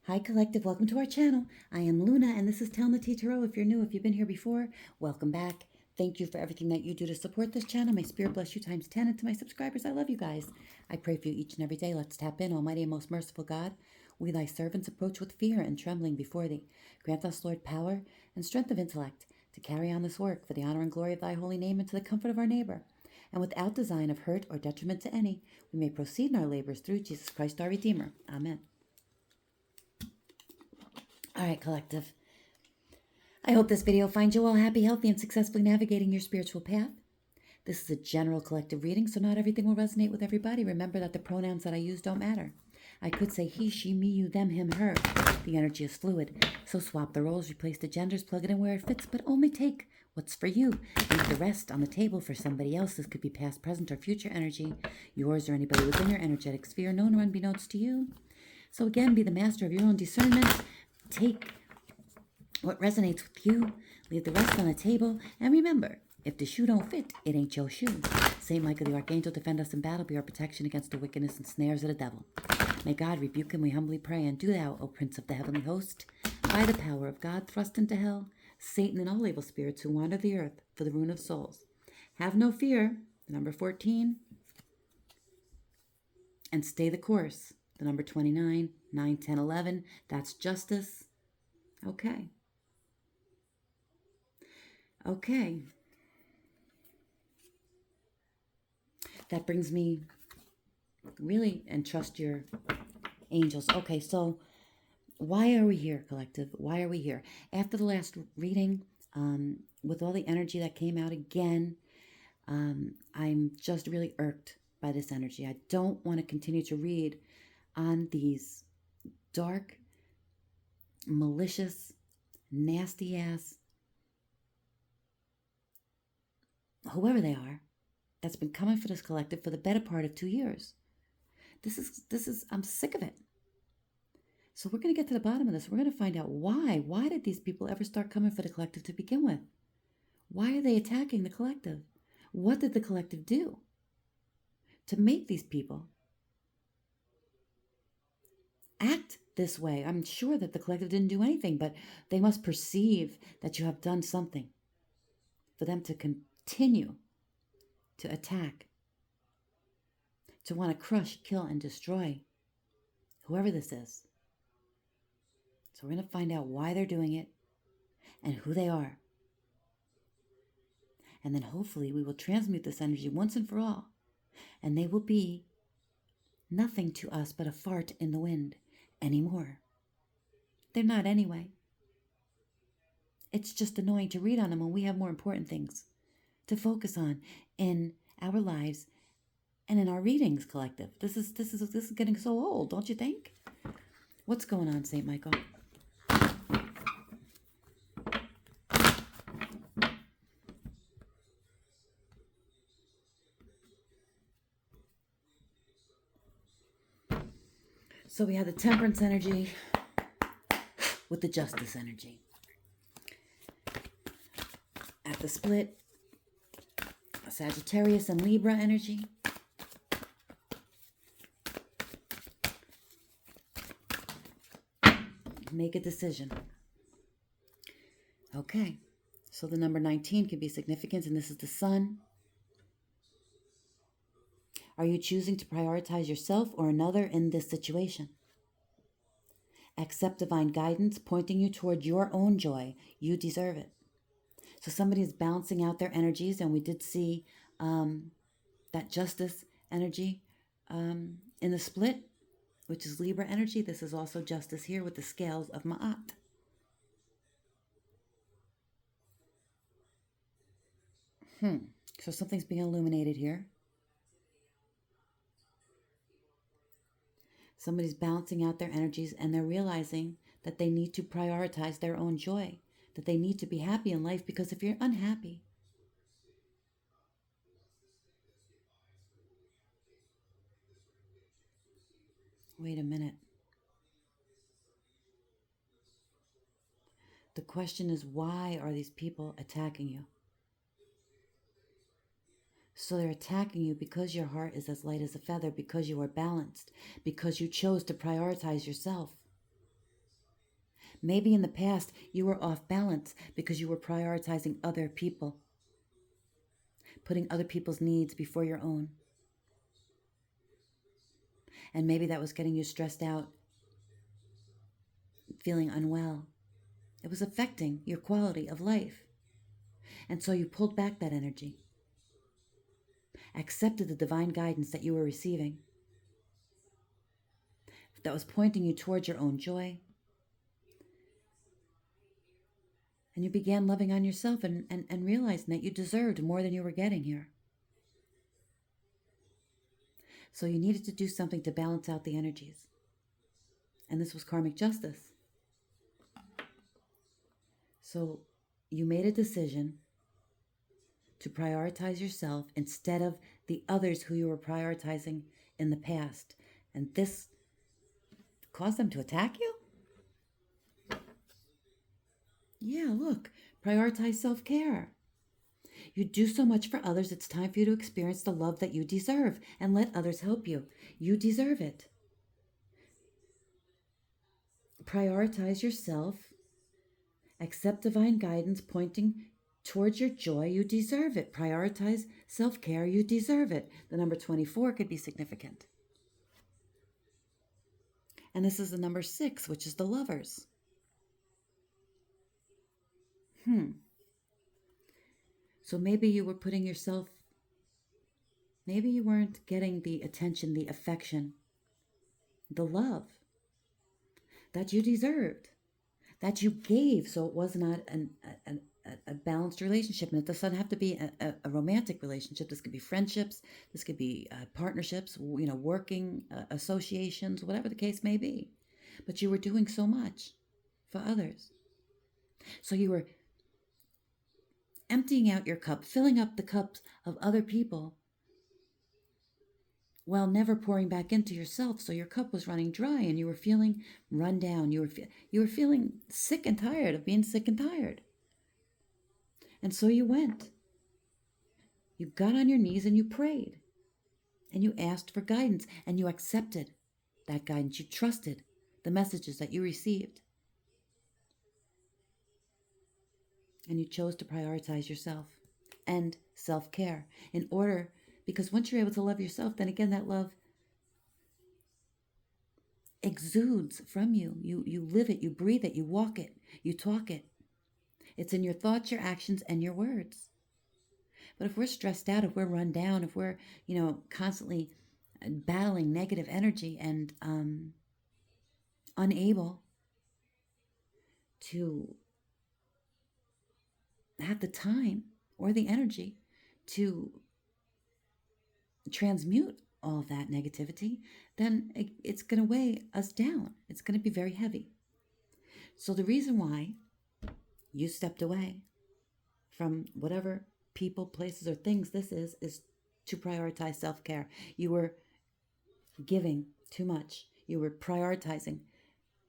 Hi, Collective. Welcome to our channel. I am Luna, and this is Tellin the Tea Tarot. If you're new, if you've been here before, welcome back. Thank you for everything that you do to support this channel. May Spirit bless you times 10. And to my subscribers, I love you guys. I pray for you each and every day. Let's tap in. Almighty and most merciful God, we thy servants approach with fear and trembling before thee. Grant us, Lord, power and strength of intellect to carry on this work for the honor and glory of thy holy name and to the comfort of our neighbor. And without design of hurt or detriment to any, we may proceed in our labors through Jesus Christ our Redeemer. Amen. All right, Collective. I hope this video finds you all happy, healthy, and successfully navigating your spiritual path. This is a general collective reading, so not everything will resonate with everybody. Remember that the pronouns that I use don't matter. I could say he, she, me, you, them, him, her. The energy is fluid, so swap the roles, replace the genders, plug it in where it fits, but only take what's for you. Leave the rest on the table for somebody else. This could be past, present, or future energy, yours or anybody within your energetic sphere, known or unbeknownst to you. So again, be the master of your own discernment. Take what resonates with you, leave the rest on the table, and remember, if the shoe don't fit, it ain't your shoe. Saint Michael the Archangel defend us in battle, be our protection against the wickedness and snares of the devil. May God rebuke him, we humbly pray, and do thou, O Prince of the heavenly host, by the power of God, thrust into hell Satan and all evil spirits who wander the earth for the ruin of souls. Have no fear, the number 14, and stay the course, the number 29, 9, 10, 11, that's justice. Okay. That brings me really, and trust your angels. Okay, so why are we here, Collective? Why are we here? After the last reading, with all the energy that came out again, I'm just really irked by this energy. I don't want to continue to read on these dark, malicious, nasty ass, whoever they are, that's been coming for this collective for the better part of 2 years. This is, I'm sick of it. So we're going to get to the bottom of this. We're going to find out why. Why did these people ever start coming for the collective to begin with? Why are they attacking the collective? What did the collective do to make these people act this way? I'm sure that the collective didn't do anything, but they must perceive that you have done something for them to continue to attack, to want to crush, kill, and destroy whoever this is. So we're going to find out why they're doing it and who they are. And then hopefully we will transmute this energy once and for all. And they will be nothing to us but a fart in the wind anymore. They're not anyway. It's just annoying to read on them when we have more important things to focus on in our lives and in our readings, Collective. This is getting so old, don't you think? What's going on, Saint Michael? So we have the temperance energy with the justice energy. At the split, Sagittarius and Libra energy. Make a decision. Okay, so the number 19 can be significant, and this is the sun. Are you choosing to prioritize yourself or another in this situation? Accept divine guidance pointing you toward your own joy. You deserve it. So somebody is balancing out their energies, and we did see that justice energy in the split, which is Libra energy. This is also justice here with the scales of Ma'at. So something's being illuminated here. Somebody's balancing out their energies, and they're realizing that they need to prioritize their own joy, that they need to be happy in life, because if you're unhappy, wait a minute. The question is, why are these people attacking you? So they're attacking you because your heart is as light as a feather, because you are balanced, because you chose to prioritize yourself. Maybe in the past you were off balance because you were prioritizing other people, putting other people's needs before your own. And maybe that was getting you stressed out, feeling unwell. It was affecting your quality of life. And so you pulled back that energy, accepted the divine guidance that you were receiving, that was pointing you towards your own joy. And you began loving on yourself and realizing that you deserved more than you were getting here. So you needed to do something to balance out the energies. And this was karmic justice. So you made a decision to prioritize yourself instead of the others who you were prioritizing in the past. And this caused them to attack you? Yeah, look, prioritize self-care. You do so much for others, it's time for you to experience the love that you deserve and let others help you. You deserve it. Prioritize yourself. Accept divine guidance pointing towards your joy. You deserve it. Prioritize self-care. You deserve it. The number 24 could be significant. And this is the number 6, which is the lovers. So maybe you were putting yourself, maybe you weren't getting the attention, the affection, the love that you deserved, that you gave. So it was not a balanced relationship. And it doesn't have to be a romantic relationship. This could be friendships. This could be partnerships, working associations, whatever the case may be. But you were doing so much for others. So you were emptying out your cup, filling up the cups of other people while never pouring back into yourself. So your cup was running dry and you were feeling run down. You were feeling sick and tired of being sick and tired. And so you went. You got on your knees and you prayed. And you asked for guidance and you accepted that guidance. You trusted the messages that you received. And you chose to prioritize yourself and self-care in order, because once you're able to love yourself, then again, that love exudes from you. You live it, you breathe it, you walk it, you talk it. It's in your thoughts, your actions, and your words. But if we're stressed out, if we're run down, if we're, constantly battling negative energy and unable to have the time or the energy to transmute all of that negativity, then it's going to weigh us down. It's going to be very heavy. So the reason why you stepped away from whatever people, places, or things this is to prioritize self-care. You were giving too much. You were prioritizing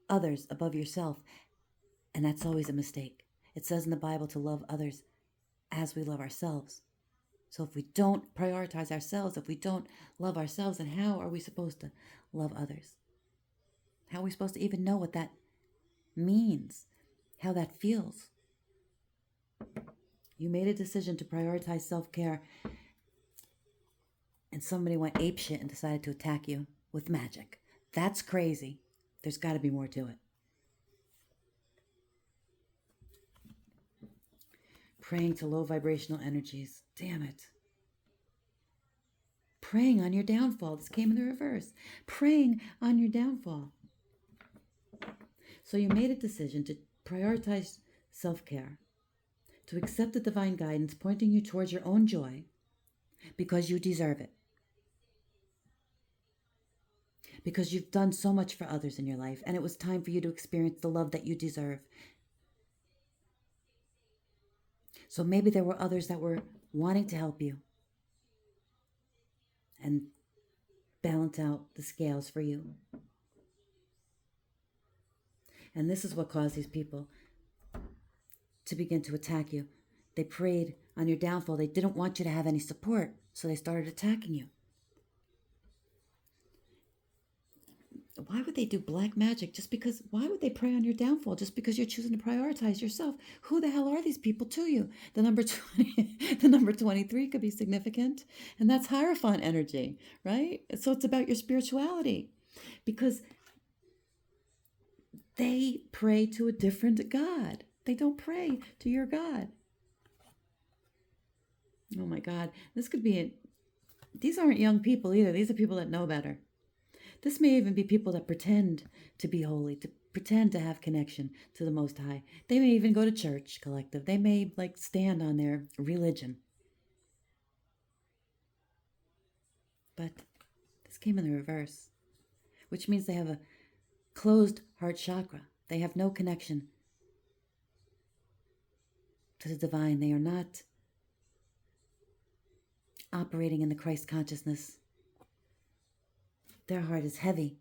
others above yourself. And that's always a mistake. It says in the Bible to love others as we love ourselves. So if we don't prioritize ourselves, if we don't love ourselves, then how are we supposed to love others? How are we supposed to even know what that means? How that feels? You made a decision to prioritize self-care, and somebody went apeshit and decided to attack you with magic. That's crazy. There's got to be more to it. Praying to low vibrational energies. Damn it. Praying on your downfall. This came in the reverse. Praying on your downfall. So you made a decision to prioritize self-care, to accept the divine guidance pointing you towards your own joy because you deserve it. Because you've done so much for others in your life, and it was time for you to experience the love that you deserve. So maybe there were others that were wanting to help you and balance out the scales for you. And this is what caused these people to begin to attack you. They preyed on your downfall. They didn't want you to have any support, so they started attacking you. Why would they do black magic just because? Why would they prey on your downfall just because you're choosing to prioritize yourself? Who the hell are these people to you? The number 20, the number 23 could be significant, and that's Hierophant energy, right? So it's about your spirituality, because they pray to a different God. They don't pray to your God. Oh my God, this could be these aren't young people either. These are people that know better. This may even be people that pretend to be holy, to pretend to have connection to the Most High. They may even go to church, collective. They may stand on their religion. But this came in the reverse, which means they have a closed heart chakra. They have no connection to the divine. They are not operating in the Christ consciousness. Their heart is heavy.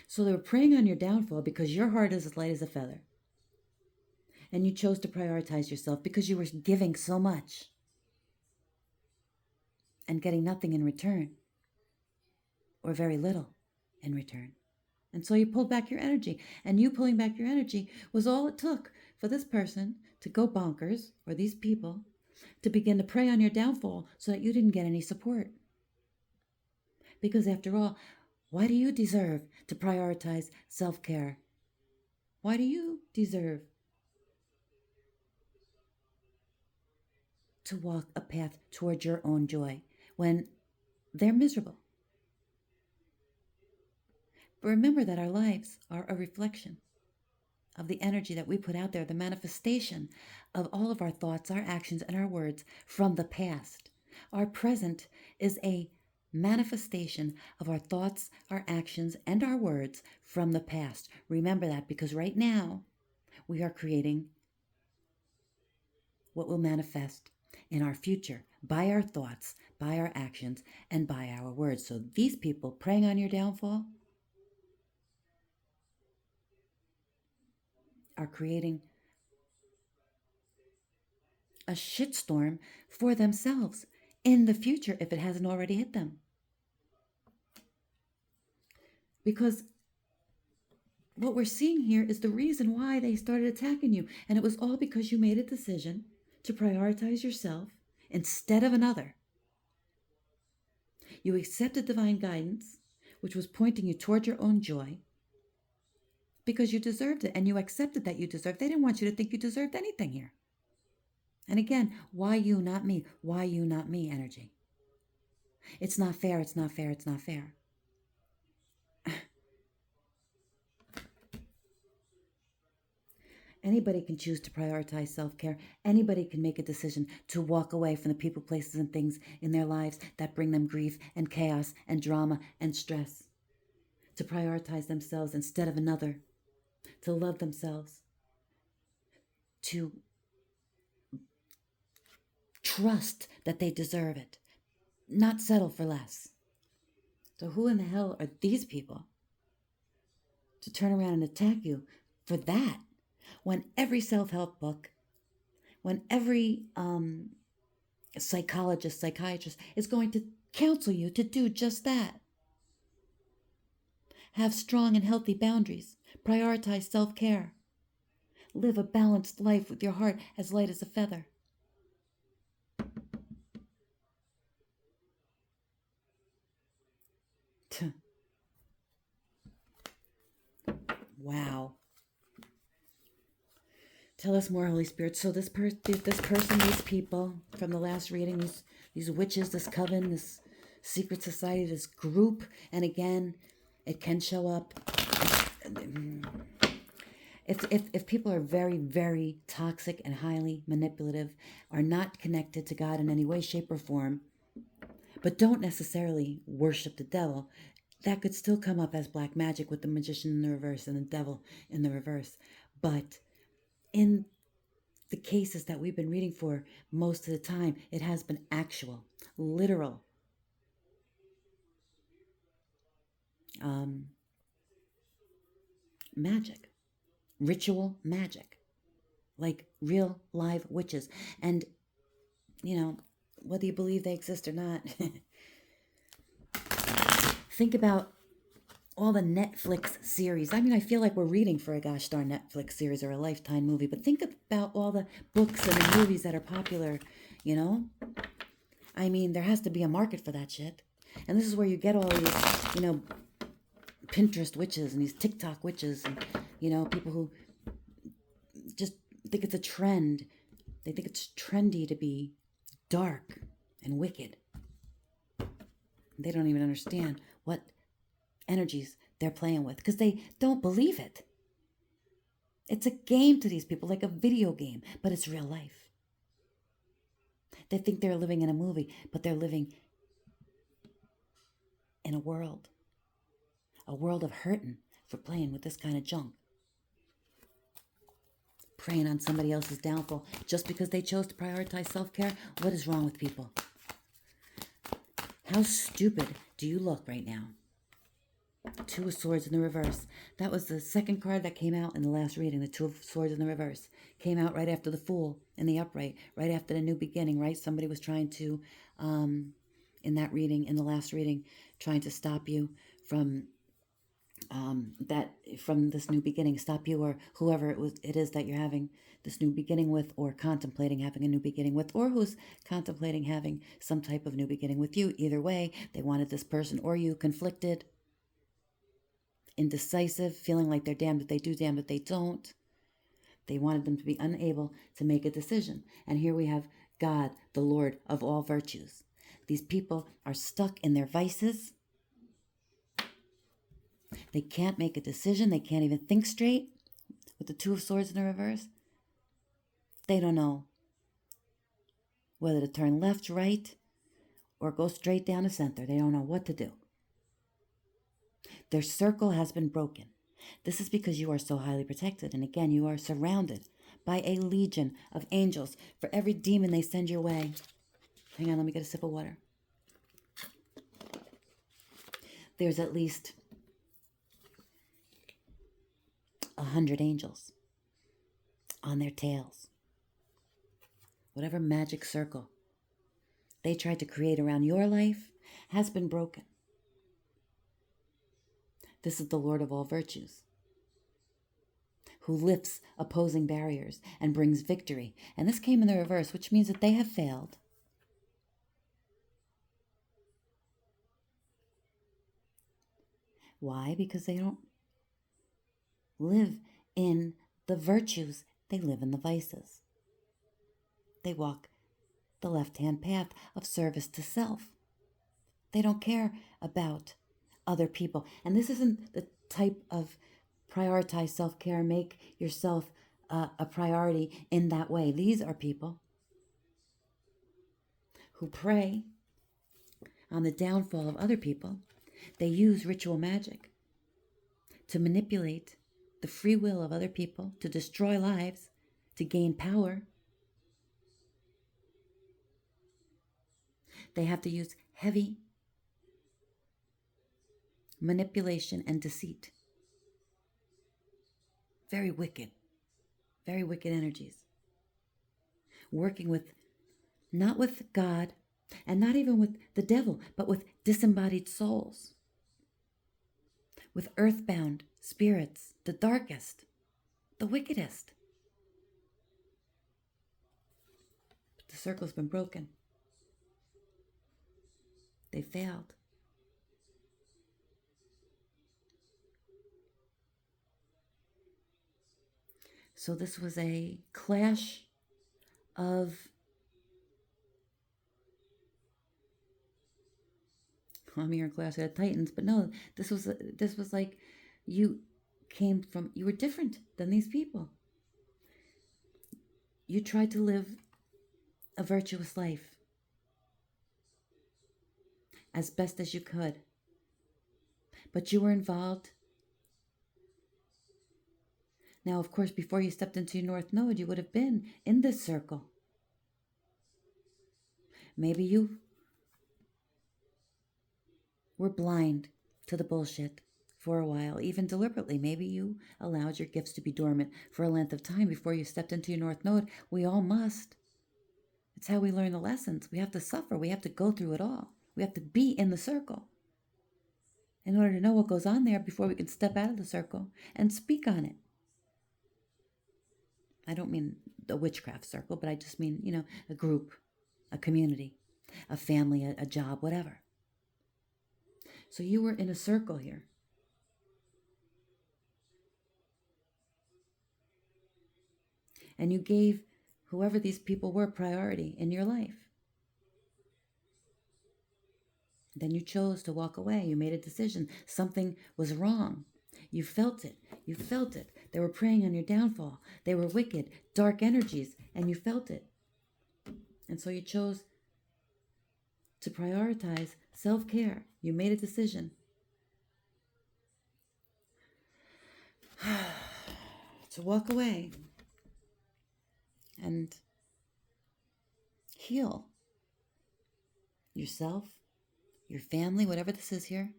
So they were preying on your downfall because your heart is as light as a feather. And you chose to prioritize yourself because you were giving so much and getting nothing in return, or very little in return. And so you pulled back your energy. And you pulling back your energy was all it took for this person to go bonkers, or these people, to begin to prey on your downfall so that you didn't get any support. Because after all, why do you deserve to prioritize self-care? Why do you deserve to walk a path toward your own joy when they're miserable? But remember that our lives are a reflection of the energy that we put out there, the manifestation of all of our thoughts, our actions, and our words from the past. Our present is a manifestation of our thoughts, our actions, and our words from the past. Remember that, because right now we are creating what will manifest in our future by our thoughts, by our actions, and by our words. So these people preying on your downfall are creating a shitstorm for themselves in the future if it hasn't already hit them. Because what we're seeing here is the reason why they started attacking you. And it was all because you made a decision to prioritize yourself instead of another. You accepted divine guidance, which was pointing you toward your own joy, because you deserved it, and you accepted that you deserved. They didn't want you to think you deserved anything here. And again, why you, not me? Why you, not me energy? It's not fair, it's not fair, it's not fair. Anybody can choose to prioritize self-care. Anybody can make a decision to walk away from the people, places, and things in their lives that bring them grief and chaos and drama and stress. To prioritize themselves instead of another. To love themselves. To trust that they deserve it. Not settle for less. So who in the hell are these people to turn around and attack you for that? When every self-help book, when every psychologist, psychiatrist is going to counsel you to do just that. Have strong and healthy boundaries. Prioritize self-care. Live a balanced life with your heart as light as a feather. Wow. Tell us more, Holy Spirit. So this person, these people from the last reading, these witches, this coven, this secret society, this group, and again, it can show up. If people are very, very toxic and highly manipulative, are not connected to God in any way, shape, or form, but don't necessarily worship the devil, that could still come up as black magic with the magician in the reverse and the devil in the reverse. But in the cases that we've been reading for most of the time, it has been actual, literal magic, ritual magic, like real live witches. And, whether you believe they exist or not, Think about all the Netflix series. I mean, I feel like we're reading for a gosh darn Netflix series or a Lifetime movie, but think about all the books and the movies that are popular, you know? I mean, there has to be a market for that shit. And this is where you get all these, Pinterest witches and these TikTok witches and, people who just think it's a trend. They think it's trendy to be dark and wicked. They don't even understand what energies they're playing with because they don't believe it. It's a game to these people, like a video game, but it's real life. They think they're living in a movie, but they're living in a world of hurting for playing with this kind of junk. Preying on somebody else's downfall just because they chose to prioritize self-care. What is wrong with people? How stupid do you look right now? Two of Swords in the reverse. That was the second card that came out in the last reading. The Two of Swords in the reverse came out right after the Fool in the upright, right after the new beginning, right? Somebody was trying to, in that reading, in the last reading, trying to stop you from from this new beginning, stop you or whoever it is that you're having this new beginning with, or contemplating having a new beginning with, or who's contemplating having some type of new beginning with you. Either way, they wanted this person or you conflicted, indecisive, feeling like they're damned if they do, damned if they don't. They wanted them to be unable to make a decision. And here we have God, the Lord of all virtues. These people are stuck in their vices. They can't make a decision. They can't even think straight with the Two of Swords in the reverse. They don't know whether to turn left, right, or go straight down the center. They don't know what to do. Their circle has been broken. This is because you are so highly protected. And again, you are surrounded by a legion of angels for every demon they send your way. Hang on, let me get a sip of water. There's at least 100 angels on their tails. Whatever magic circle they tried to create around your life has been broken. This is the Lord of all virtues, who lifts opposing barriers and brings victory. And this came in the reverse, which means that they have failed. Why? Because they don't live in the virtues. They live in the vices. They walk the left-hand path of service to self. They don't care about other people. And this isn't the type of prioritize self-care, make yourself a priority in that way. These are people who prey on the downfall of other people. They use ritual magic to manipulate the free will of other people, to destroy lives, to gain power. They have to use heavy manipulation and deceit. Very wicked energies. Working with, not with God, and not even with the devil, but with disembodied souls, with earthbound spirits, the darkest, the wickedest. But the circle's been broken. They failed. So this was a clash of, I'm here in class at Titans, but no, this was like you were different than these people. You tried to live a virtuous life as best as you could, but you were involved. Now, of course, before you stepped into your North Node, you would have been in this circle. Maybe you were blind to the bullshit for a while, even deliberately. Maybe you allowed your gifts to be dormant for a length of time before you stepped into your North Node. We all must. It's how we learn the lessons. We have to suffer. We have to go through it all. We have to be in the circle. in order to know what goes on there before we can step out of the circle and speak on it. I don't mean the witchcraft circle, but I just mean, a group, a community, a family, a job, whatever. So you were in a circle here. And you gave whoever these people were priority in your life. Then you chose to walk away. You made a decision. Something was wrong. You felt it. You felt it. They were preying on your downfall. They were wicked, dark energies, and you felt it. And so you chose to prioritize self-care. You made a decision to walk away and heal yourself, your family, whatever this is here.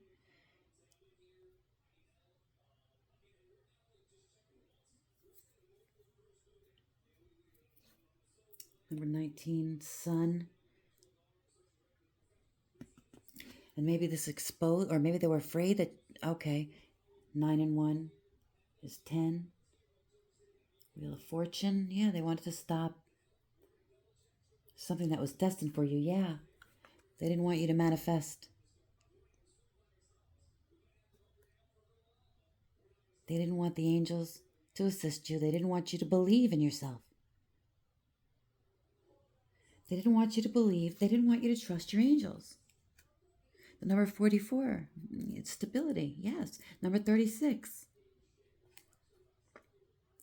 Number 19, sun. And maybe this exposed, or maybe they were afraid that, okay, 9 and 1 is 10. Wheel of Fortune. Yeah, they wanted to stop something that was destined for you. Yeah, they didn't want you to manifest. They didn't want the angels to assist you. They didn't want you to believe in yourself. They didn't want you to believe. They didn't want you to trust your angels. The number 44, it's stability. Yes. Number 36.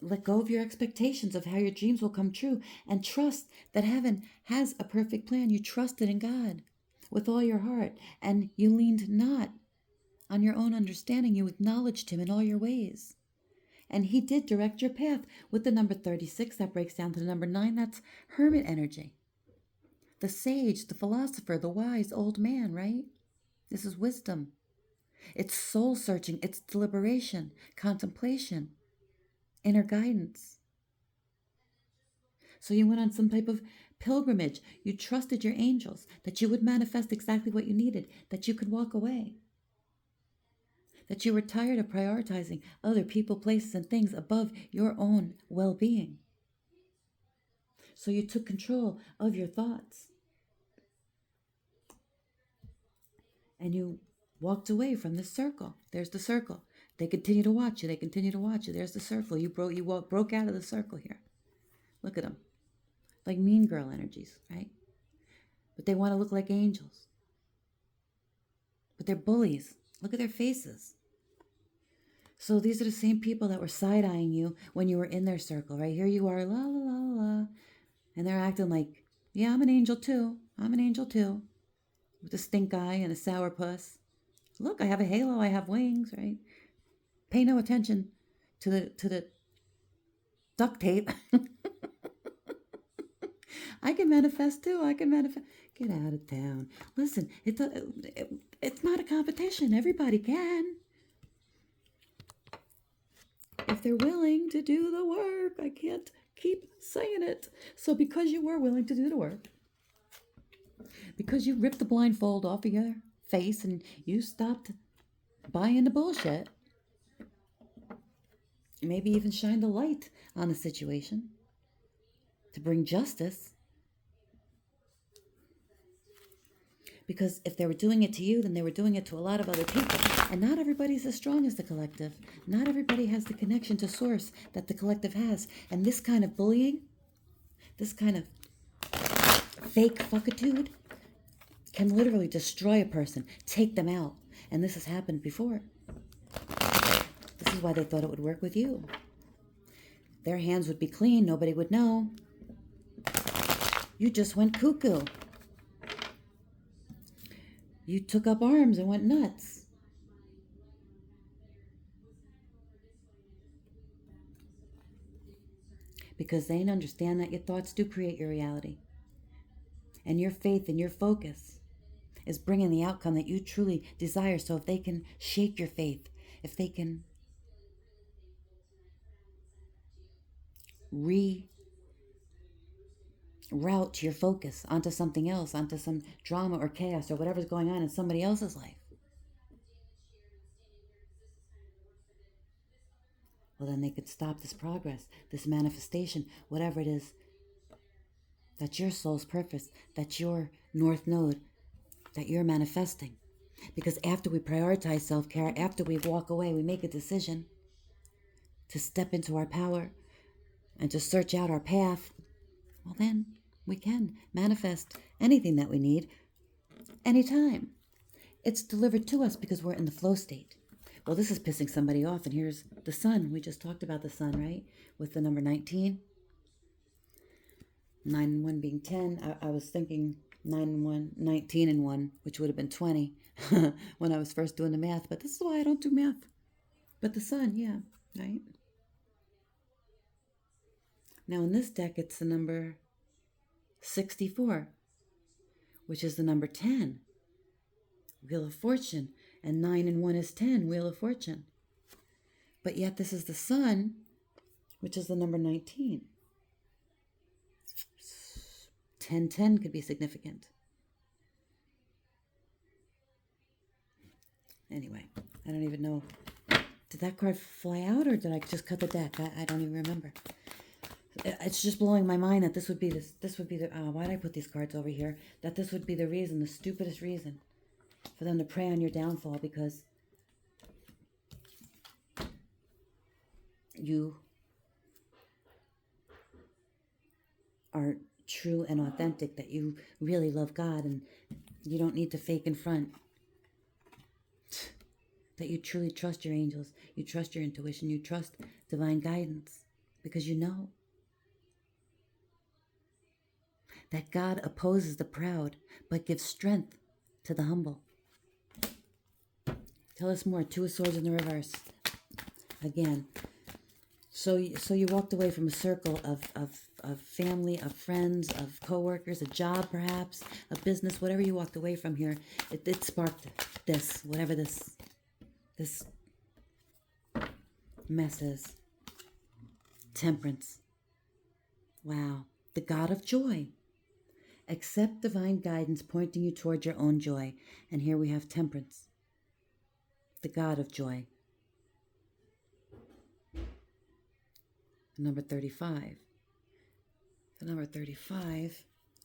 Let go of your expectations of how your dreams will come true and trust that heaven has a perfect plan. You trusted in God with all your heart and you leaned not on your own understanding. You acknowledged him in all your ways. And he did direct your path with the number 36. That breaks down to the number 9. That's hermit energy. The sage, the philosopher, the wise old man, right? This is wisdom. It's soul searching. It's deliberation, contemplation, inner guidance. So you went on some type of pilgrimage. You trusted your angels that you would manifest exactly what you needed, that you could walk away, that you were tired of prioritizing other people, places, and things above your own well-being. So you took control of your thoughts. And you walked away from this circle. There's the circle. They continue to watch you. They continue to watch you. There's the circle. You broke out of the circle here. Look at them. Like mean girl energies, right? But they want to look like angels. But they're bullies. Look at their faces. So these are the same people that were side-eyeing you when you were in their circle, right? Here you are, la, la, la, la. And they're acting like, yeah, I'm an angel too. I'm an angel too. With a stink eye and a sourpuss. Look, I have a halo, I have wings, right? Pay no attention to the duct tape. I can manifest too. I can manifest. Get out of town. Listen, it's not a competition. Everybody can. If they're willing to do the work. I can't keep saying it. So because you were willing to do the work, because you ripped the blindfold off of your face and you stopped buying the bullshit, maybe even shined a light on the situation to bring justice. Because if they were doing it to you, then they were doing it to a lot of other people. And not everybody's as strong as the collective. Not everybody has the connection to source that the collective has. And this kind of bullying, this kind of fake fuckitude can literally destroy a person, take them out. And this has happened before. This is why they thought it would work with you. Their hands would be clean. Nobody would know. You just went cuckoo. You took up arms and went nuts. Because they understand that your thoughts do create your reality. And your faith and your focus is bringing the outcome that you truly desire. So if they can shake your faith, if they can reroute your focus onto something else, onto some drama or chaos or whatever's going on in somebody else's life, well, then they could stop this progress, this manifestation, whatever it is. That's your soul's purpose. That's your North Node that you're manifesting. Because after we prioritize self-care, after we walk away, we make a decision to step into our power and to search out our path, well, then we can manifest anything that we need anytime. It's delivered to us because we're in the flow state. Well, this is pissing somebody off, and here's the sun. We just talked about the sun, right? With the number 19. 9 and 1 being 10. I was thinking 9 and 1, 19 and 1, which would have been 20 when I was first doing the math. But this is why I don't do math. But the sun, yeah, right? Now in this deck, it's the number 64, which is the number 10. Wheel of Fortune. And 9 and 1 is 10, Wheel of Fortune. But yet this is the sun, which is the number 19. 10-10 could be significant. Anyway, I don't even know. Did that card fly out or did I just cut the deck? I don't even remember. It's just blowing my mind that this would be the, why did I put these cards over here? That this would be the reason, the stupidest reason for them to prey on your downfall, because you are true and authentic, that you really love God and you don't need to fake in front. That you truly trust your angels, you trust your intuition, you trust divine guidance, because you know that God opposes the proud but gives strength to the humble. Tell us more. 2 of Swords in the reverse. Again. So you walked away from a circle of family, of friends, of coworkers, a job perhaps, a business, whatever you walked away from here. It sparked this, whatever this mess is. Temperance. Wow. The God of joy. Accept divine guidance pointing you toward your own joy. And here we have temperance. The God of joy. Number 35. The number 35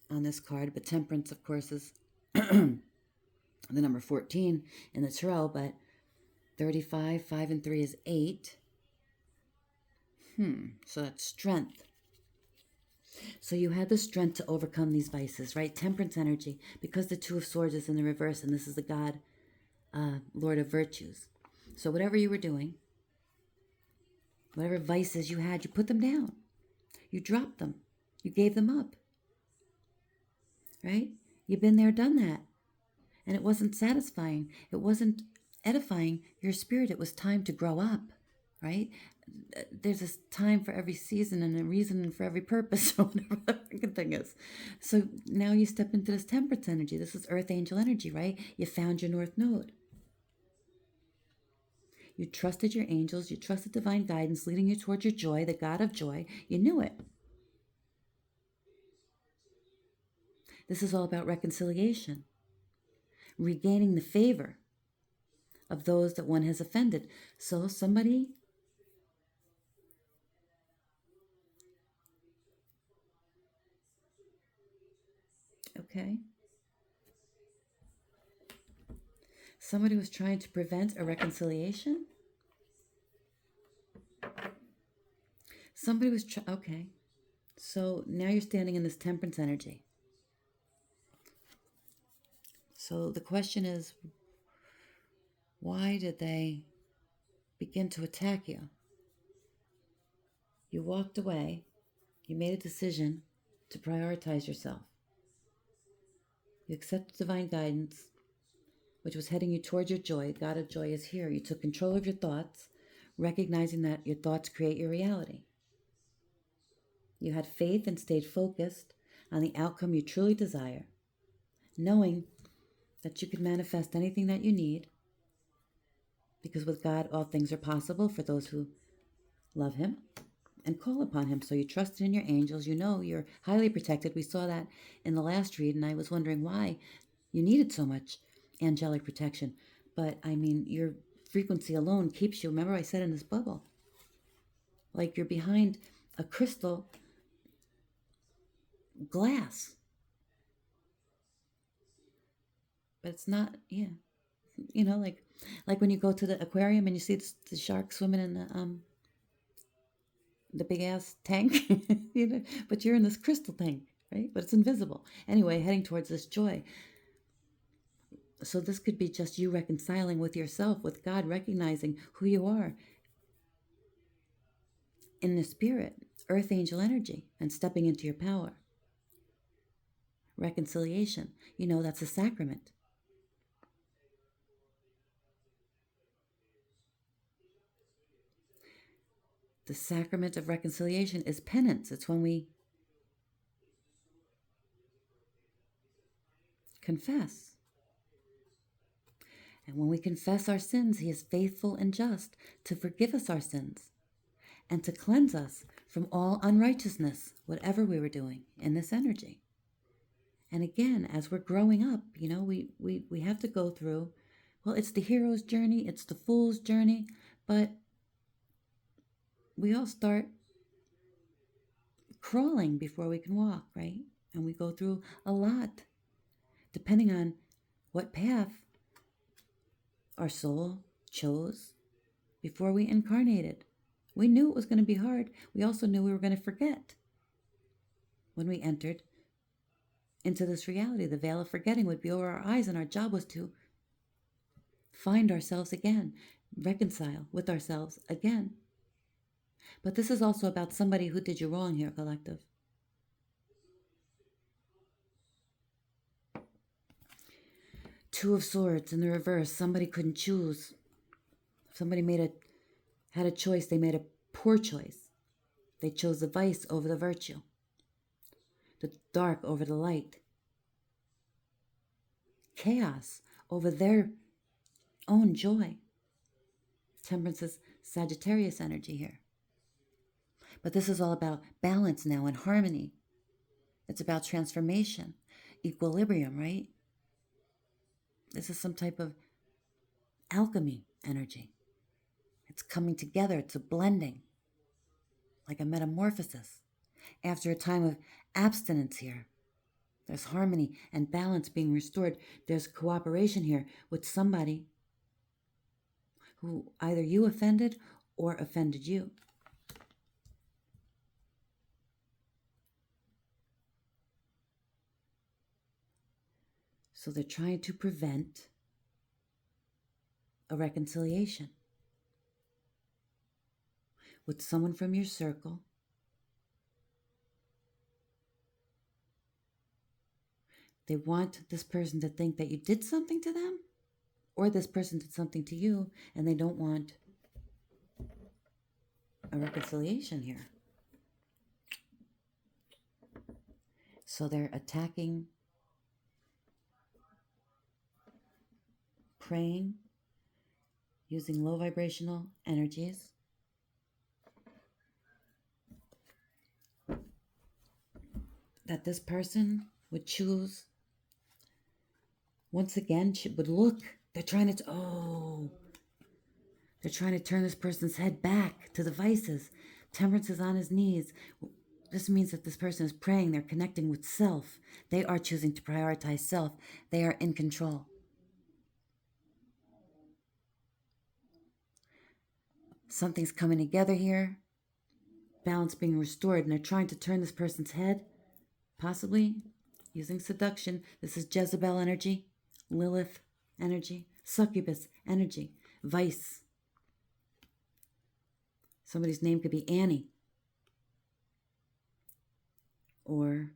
on this card, but temperance, of course, is the number 14 in the tarot, but 35, 5 and 3 is 8. So that's strength. So you had the strength to overcome these vices, right? Temperance energy, because the 2 of Swords is in the reverse, and this is the God, Lord of Virtues. So whatever you were doing, whatever vices you had, you put them down. You dropped them. You gave them up. Right? You've been there, done that. And it wasn't satisfying. It wasn't edifying your spirit. It was time to grow up. Right? There's a time for every season and a reason for every purpose, or whatever the freaking thing is. So now you step into this temperance energy. This is earth angel energy, right? You found your North Node. You trusted your angels. You trusted divine guidance leading you towards your joy, the God of joy. You knew it. This is all about reconciliation, regaining the favor of those that one has offended. So somebody somebody was trying to prevent a reconciliation. Somebody was okay. So now you're standing in this temperance energy. So the question is, why did they begin to attack you? You walked away. You made a decision to prioritize yourself. You accepted divine guidance, which was heading you towards your joy. God of joy is here. You took control of your thoughts, recognizing that your thoughts create your reality. You had faith and stayed focused on the outcome you truly desire, knowing that you could manifest anything that you need, because with God, all things are possible for those who love Him and call upon Him. So you trusted in your angels. You know you're highly protected. We saw that in the last read, and I was wondering why you needed so much angelic protection. But I mean, your frequency alone keeps you. Remember I said in this bubble, like you're behind a crystal glass, but it's not. Yeah, like when you go to the aquarium and you see the shark swimming in the big ass tank, but you're in this crystal tank, right? But it's invisible. Anyway, heading towards this joy. So this could be just you reconciling with yourself, with God, recognizing who you are in the spirit, earth angel energy, and stepping into your power. Reconciliation, that's a sacrament. The sacrament of reconciliation is penance. It's when we confess. And when we confess our sins, He is faithful and just to forgive us our sins and to cleanse us from all unrighteousness, whatever we were doing in this energy. And again, as we're growing up, we have to go through, well, it's the hero's journey, it's the fool's journey, but we all start crawling before we can walk, right? And we go through a lot, depending on what path our soul chose before we incarnated. We knew it was going to be hard. We also knew we were going to forget when we entered into this reality. The veil of forgetting would be over our eyes, and our job was to find ourselves again, reconcile with ourselves again. But this is also about somebody who did you wrong here, collective. Two of Swords in the reverse. Somebody couldn't choose. Somebody had a choice. They made a poor choice. They chose the vice over the virtue, the dark over the light, chaos over their own joy. Temperance is Sagittarius energy here. But this is all about balance now and harmony. It's about transformation, equilibrium, right? This is some type of alchemy energy. It's coming together. It's a blending, like a metamorphosis. After a time of abstinence here, there's harmony and balance being restored. There's cooperation here with somebody who either you offended or offended you. So they're trying to prevent a reconciliation with someone from your circle. They want this person to think that you did something to them, or this person did something to you, and they don't want a reconciliation here. So they're attacking, praying, using low vibrational energies. That this person would choose, once again, would look. They're trying to turn this person's head back to the vices. Temperance is on his knees. This means that this person is praying. They're connecting with self. They are choosing to prioritize self. They are in control. Something's coming together here. Balance being restored. And they're trying to turn this person's head, possibly using seduction. This is Jezebel energy, Lilith energy, succubus energy, vice. Somebody's name could be Annie or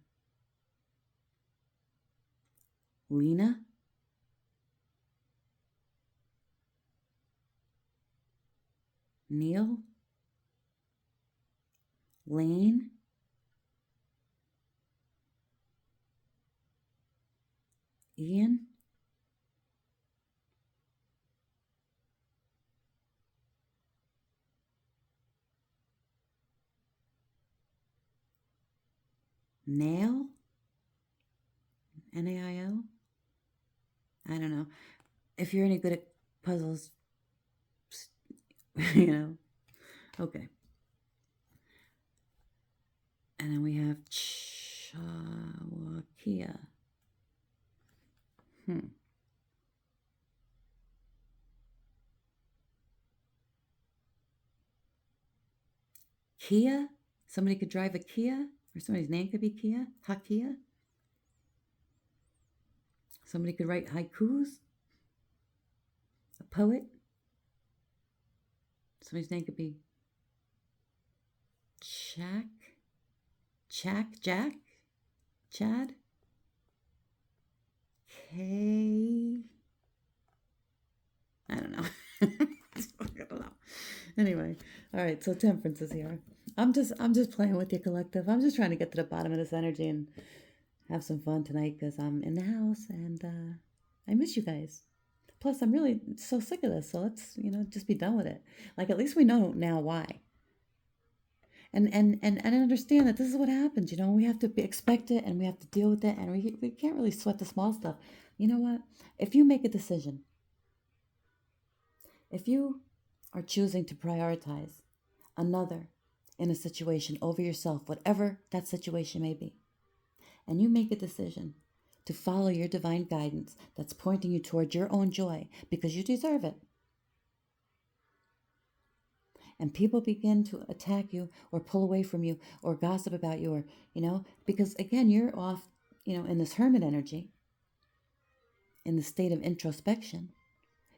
Lena, Neil, Lane, Ian, Nail, Nail. I don't know. If you're any good at puzzles, Okay. And then we have Chawakia. Kia? Somebody could drive a Kia? Or somebody's name could be Kia? Hakia? Somebody could write haikus? A poet? Somebody's name could be Jack? Chad? K? I don't know. I don't know. Anyway, all right. So Temperance is here. I'm just playing with you, collective. I'm just trying to get to the bottom of this energy and have some fun tonight because I'm in the house and I miss you guys. Plus, I'm really so sick of this. So let's just be done with it. Like at least we know now why. And understand that this is what happens. We have to expect it and we have to deal with it and we can't really sweat the small stuff. You know what? If you make a decision, if you are choosing to prioritize another in a situation over yourself, whatever that situation may be, and you make a decision to follow your divine guidance that's pointing you toward your own joy because you deserve it, and people begin to attack you or pull away from you or gossip about you or, because again, you're off, in this hermit energy, in the state of introspection,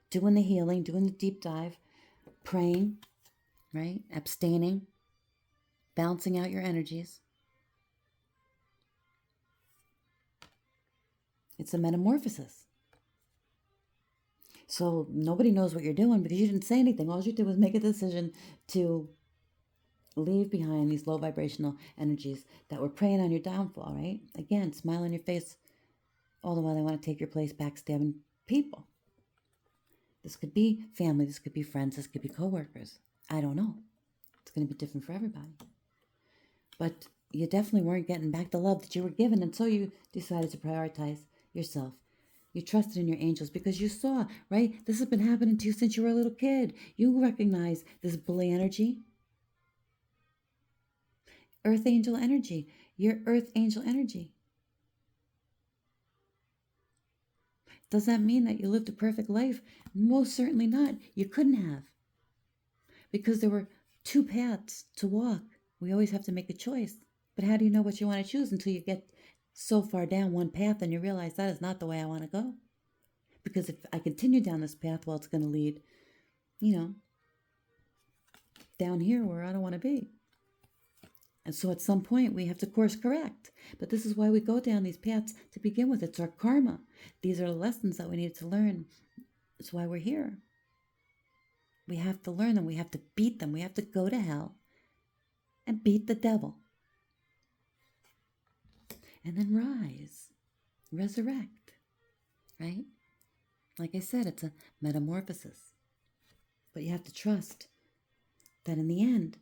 doing the healing, doing the deep dive, praying, right? Abstaining, balancing out your energies. It's a metamorphosis. So nobody knows what you're doing because you didn't say anything. All you did was make a decision to leave behind these low vibrational energies that were preying on your downfall, right? Again, smile on your face all the while they want to take your place, backstabbing people. This could be family, this could be friends, this could be coworkers. I don't know. It's going to be different for everybody. But you definitely weren't getting back the love that you were given, and so you decided to prioritize yourself. You trusted in your angels because you saw, right? This has been happening to you since you were a little kid. You recognize this bully energy. Earth angel energy. Your earth angel energy. Does that mean that you lived a perfect life? Most certainly not. You couldn't have. Because there were two paths to walk. We always have to make a choice. But how do you know what you want to choose until you get so far down one path and you realize that is not the way I want to go? Because if I continue down this path, well, it's going to lead, down here where I don't want to be. And so at some point we have to course correct. But this is why we go down these paths to begin with. It's our karma. These are the lessons that we need to learn. It's why we're here. We have to learn them. We have to beat them. We have to go to hell and beat the devil. And then rise, resurrect, right? Like I said, it's a metamorphosis. But you have to trust that in the end,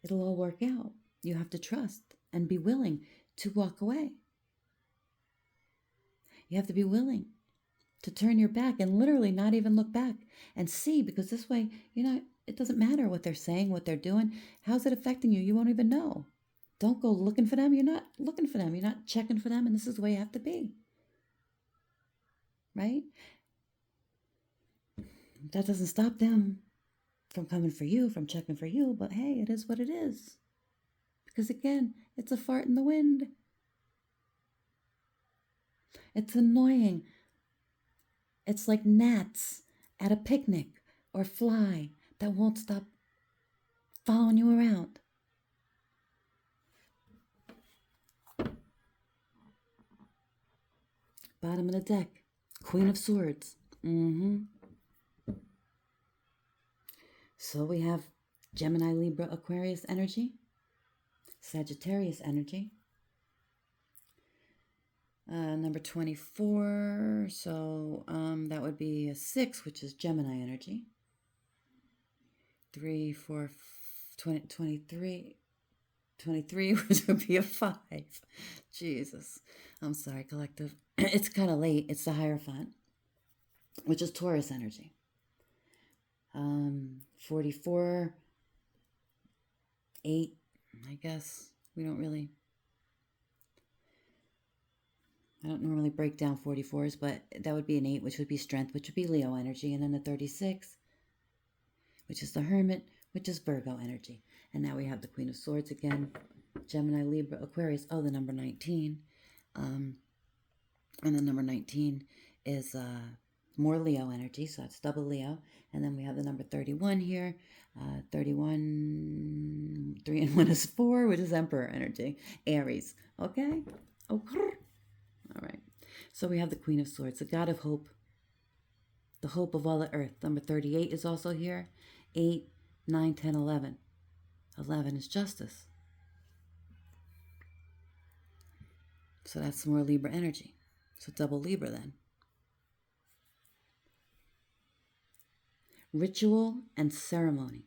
it'll all work out. You have to trust and be willing to walk away. You have to be willing to turn your back and literally not even look back and see, because this way, it doesn't matter what they're saying, what they're doing. How's it affecting you? You won't even know. Don't go looking for them. You're not looking for them. You're not checking for them. And this is the way you have to be. Right? That doesn't stop them from coming for you, from checking for you. But hey, it is what it is. Because again, it's a fart in the wind. It's annoying. It's like gnats at a picnic or fly that won't stop following you around. Bottom of the deck, Queen of Swords. So we have Gemini, Libra, Aquarius energy, Sagittarius energy. Number 24, so that would be a 6, which is Gemini energy. 3, 4, 20, 23, which would be a 5. Jesus. I'm sorry, collective. It's kind of late. It's the Hierophant, which is Taurus energy. 44, 8, I guess. We don't really, I don't normally break down 44s, but that would be an 8, which would be strength, which would be Leo energy. And then the 36, which is the Hermit, which is Virgo energy. And now we have the Queen of Swords again, Gemini, Libra, Aquarius. Oh, the number 19. And the number 19 is more Leo energy, so that's double Leo. And then we have the number 31 here. 31, 3 and 1 is 4, which is Emperor energy. Aries, okay? Okay. All right. So we have the Queen of Swords, the God of hope, the hope of all the earth. Number 38 is also here. 8, 9, 10, 11. 11 is justice. So that's more Libra energy. So double Libra then. Ritual and ceremony.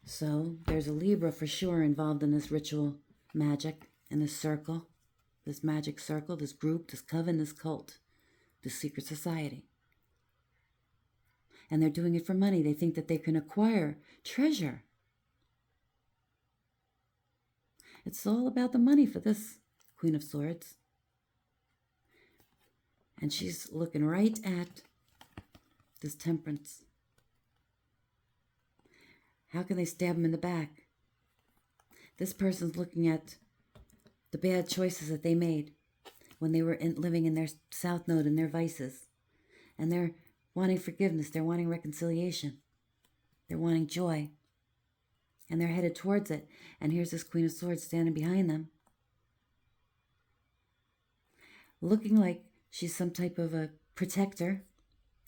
So there's a Libra for sure involved in this ritual magic, in this circle, this magic circle, this group, this coven, this cult, this secret society. And they're doing it for money. They think that they can acquire treasure. It's all about the money for this Queen of Swords. And she's looking right at this Temperance. How can they stab him in the back? This person's looking at the bad choices that they made when they were living in their South Node and their vices. And they're wanting forgiveness. They're wanting reconciliation. They're wanting joy. And they're headed towards it. And here's this Queen of Swords standing behind them, looking like she's some type of a protector,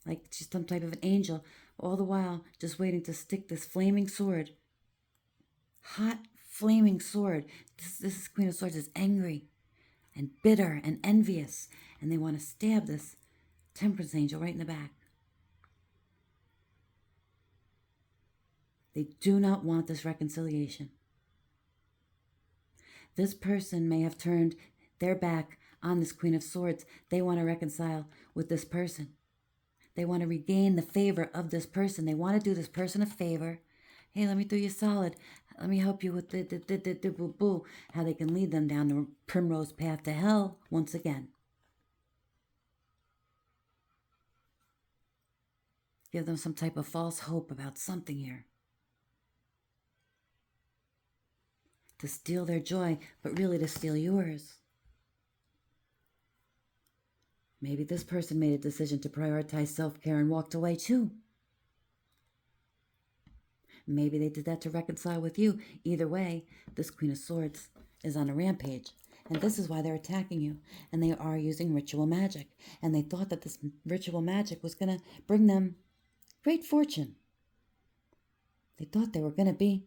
like she's some type of an angel, all the while just waiting to stick this flaming sword, hot flaming sword. This Queen of Swords is angry and bitter and envious, and they want to stab this Temperance angel right in the back. They do not want this reconciliation. This person may have turned their back on this Queen of Swords. They want to reconcile with this person. They want to regain the favor of this person. They want to do this person a favor. Hey, let me do you solid. Let me help you with the boo boo. How they can lead them down the primrose path to hell once again. Give them some type of false hope about something here. To steal their joy, but really to steal yours. Maybe this person made a decision to prioritize self-care and walked away too. Maybe they did that to reconcile with you. Either way, this Queen of Swords is on a rampage. And this is why they're attacking you. And they are using ritual magic. And they thought that this ritual magic was going to bring them great fortune. They thought they were going to be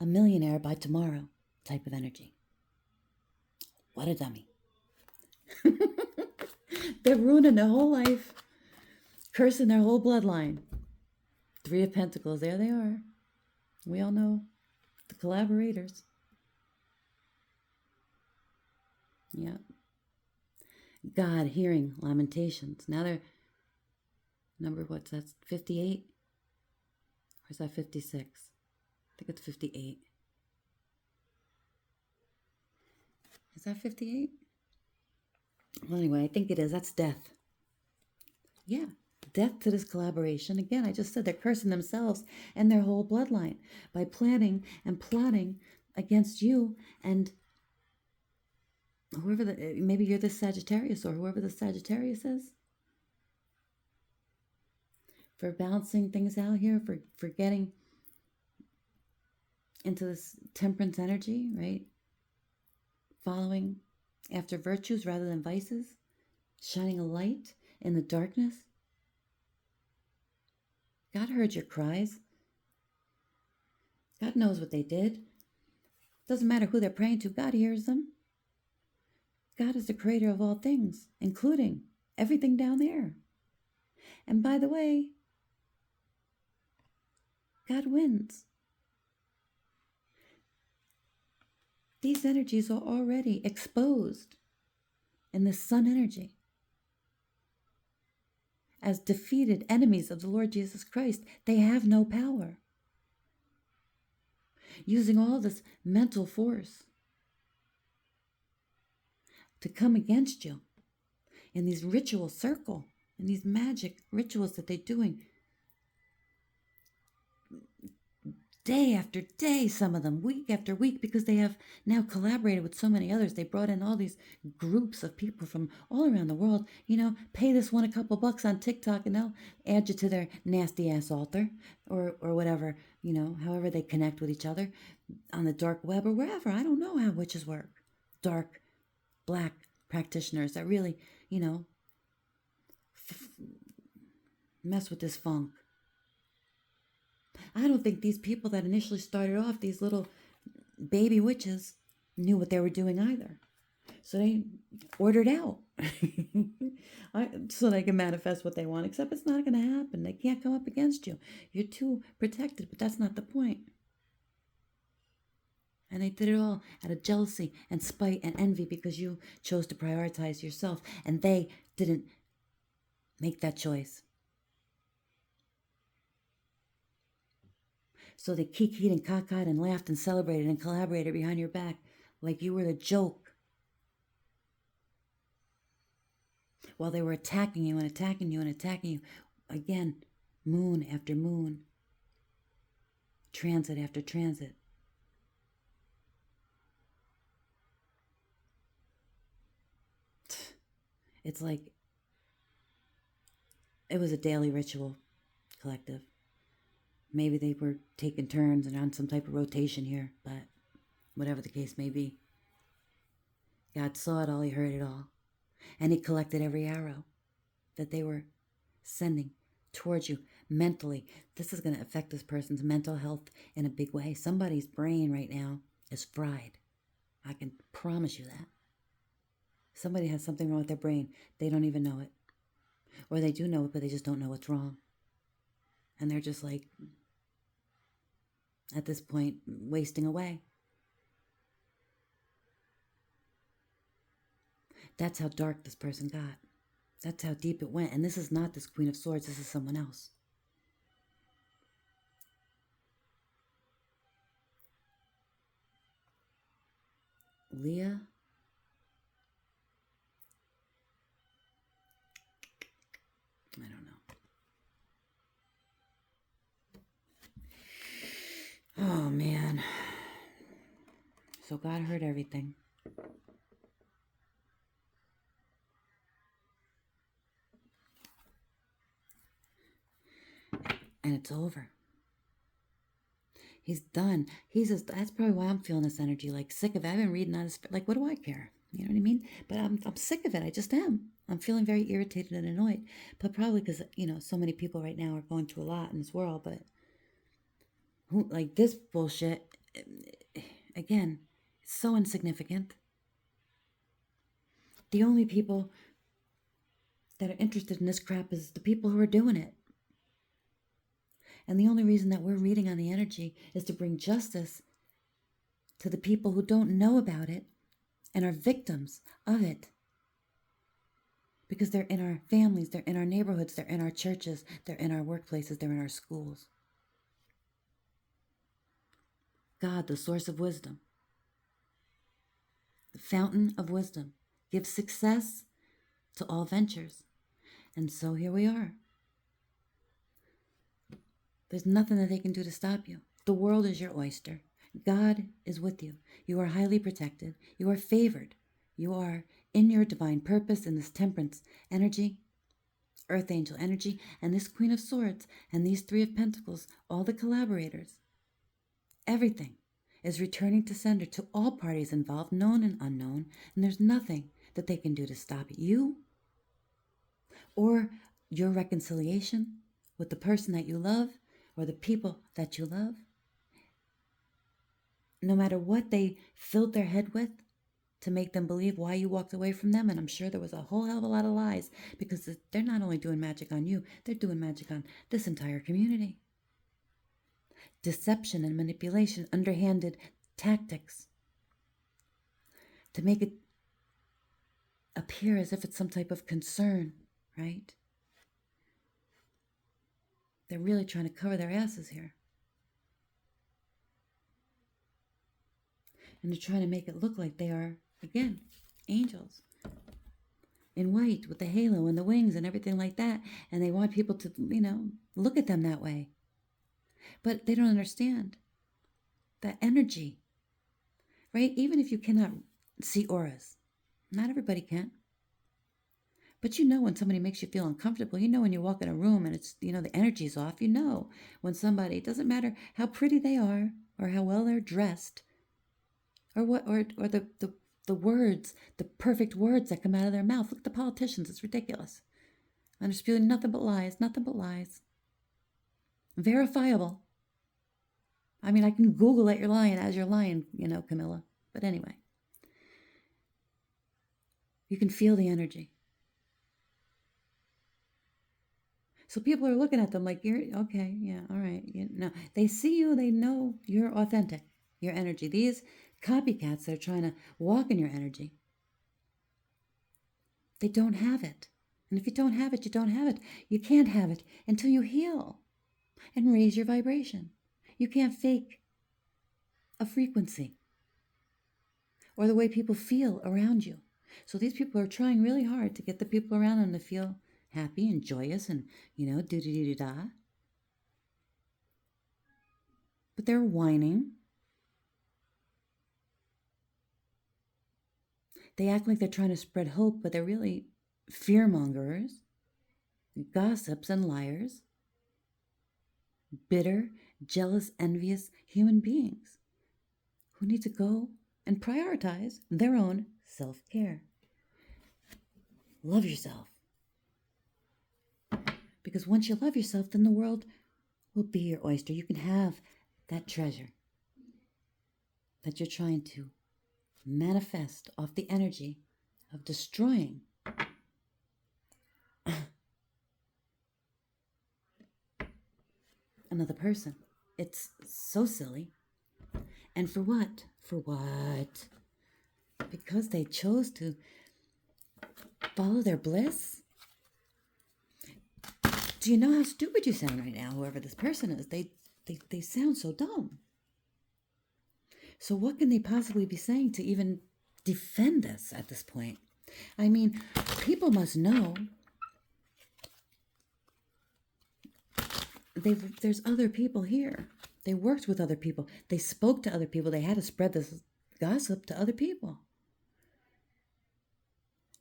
a millionaire by tomorrow type of energy. What a dummy. They're ruining their whole life, cursing their whole bloodline. 3 of Pentacles, there they are. We all know the collaborators. Yeah. God hearing lamentations. Now they're, number what's that, 58? Or is that 56? I think it's 58. Is that 58? Well, anyway, I think it is. That's death. Yeah, death to this collaboration. Again, I just said they're cursing themselves and their whole bloodline by planning and plotting against you and whoever maybe you're the Sagittarius or whoever the Sagittarius is. For balancing things out here, for getting into this Temperance energy, right? Following after virtues rather than vices, shining a light in the darkness. God heard your cries. God knows what they did. Doesn't matter who they're praying to, God hears them. God is the creator of all things, including everything down there. And by the way, God wins. These energies are already exposed in the sun energy as defeated enemies of the Lord Jesus Christ. They have no power. using all this mental force to come against you in these ritual circle, in these magic rituals that they're doing day after day, some of them week after week, because they have now collaborated with so many others. They brought in all these groups of people from all around the world. Pay this one a couple bucks on TikTok and they'll add you to their nasty ass altar or whatever, however they connect with each other on the dark web or wherever. I don't know how witches work. Dark, black practitioners that really, mess with this funk. I don't think these people that initially started off, these little baby witches, knew what they were doing either. So they ordered out so they can manifest what they want, except it's not going to happen. They can't come up against you. You're too protected, but that's not the point. And they did it all out of jealousy and spite and envy because you chose to prioritize yourself and they didn't make that choice. So they kikied and cacaed and laughed and celebrated and collaborated behind your back like you were the joke. While they were attacking you and attacking you and attacking you. Again, moon after moon. Transit after transit. It's like it was a daily ritual, collective. Maybe they were taking turns and on some type of rotation here, but whatever the case may be. God saw it all, he heard it all. And he collected every arrow that they were sending towards you mentally. This is going to affect this person's mental health in a big way. Somebody's brain right now is fried. I can promise you that. Somebody has something wrong with their brain. They don't even know it. Or they do know it, but they just don't know what's wrong. And they're just like, at this point, wasting away. That's how dark this person got. That's how deep it went. And this is not this Queen of Swords. This is someone else. Leah. I don't know. Oh, man. So God heard everything. And it's over. He's done. That's probably why I'm feeling this energy, like sick of it. I've been reading on this, like, what do I care? You know what I mean? But I'm sick of it. I just am. I'm feeling very irritated and annoyed. But probably because, so many people right now are going through a lot in this world. But like this bullshit, again, it's so insignificant. The only people that are interested in this crap is the people who are doing it. And the only reason that we're reading on the energy is to bring justice to the people who don't know about it and are victims of it. Because they're in our families, they're in our neighborhoods, they're in our churches, they're in our workplaces, they're in our schools. God, the source of wisdom, the fountain of wisdom, gives success to all ventures. And so here we are. There's nothing that they can do to stop you. The world is your oyster. God is with you. You are highly protected. You are favored. You are in your divine purpose in this temperance energy, earth angel energy, and this Queen of Swords, and these Three of Pentacles, all the collaborators. Everything is returning to sender to all parties involved, known and unknown, and there's nothing that they can do to stop you or your reconciliation with the person that you love or the people that you love. No matter what they filled their head with to make them believe why you walked away from them, and I'm sure there was a whole hell of a lot of lies, because they're not only doing magic on you, they're doing magic on this entire community. Deception and manipulation, underhanded tactics to make it appear as if it's some type of concern, right? They're really trying to cover their asses here. And they're trying to make it look like they are, again, angels in white with the halo and the wings and everything like that. And they want people to, look at them that way. But they don't understand that energy, right? Even if you cannot see auras, not everybody can. But when somebody makes you feel uncomfortable, when you walk in a room and it's, the energy's off, when somebody, it doesn't matter how pretty they are or how well they're dressed or what, or the words, the perfect words that come out of their mouth. Look at the politicians. It's ridiculous. And they're spewing nothing but lies. Verifiable. I mean, I can Google that you're lying as you're lying, Camilla. But anyway, you can feel the energy. So people are looking at them like, you're okay, yeah, all right. They see you, they know you're authentic, your energy. These copycats that are trying to walk in your energy, they don't have it. And if you don't have it, you don't have it. You can't have it until you heal and raise your vibration. You can't fake a frequency or the way people feel around you. So these people are trying really hard to get the people around them to feel happy and joyous and, do-do-do-do-da. But they're whining. They act like they're trying to spread hope, but they're really fearmongers, gossips, and liars. Bitter, jealous, envious human beings who need to go and prioritize their own self-care. Love yourself. Because once you love yourself, then the world will be your oyster. You can have that treasure that you're trying to manifest off the energy of destroying another person. It's so silly. And for what? For what? Because they chose to follow their bliss? Do you know how stupid you sound right now, whoever this person is? They sound so dumb. So what can they possibly be saying to even defend this at this point? I mean, people must know there's other people here. They worked with other people. They spoke to other people. They had to spread this gossip to other people.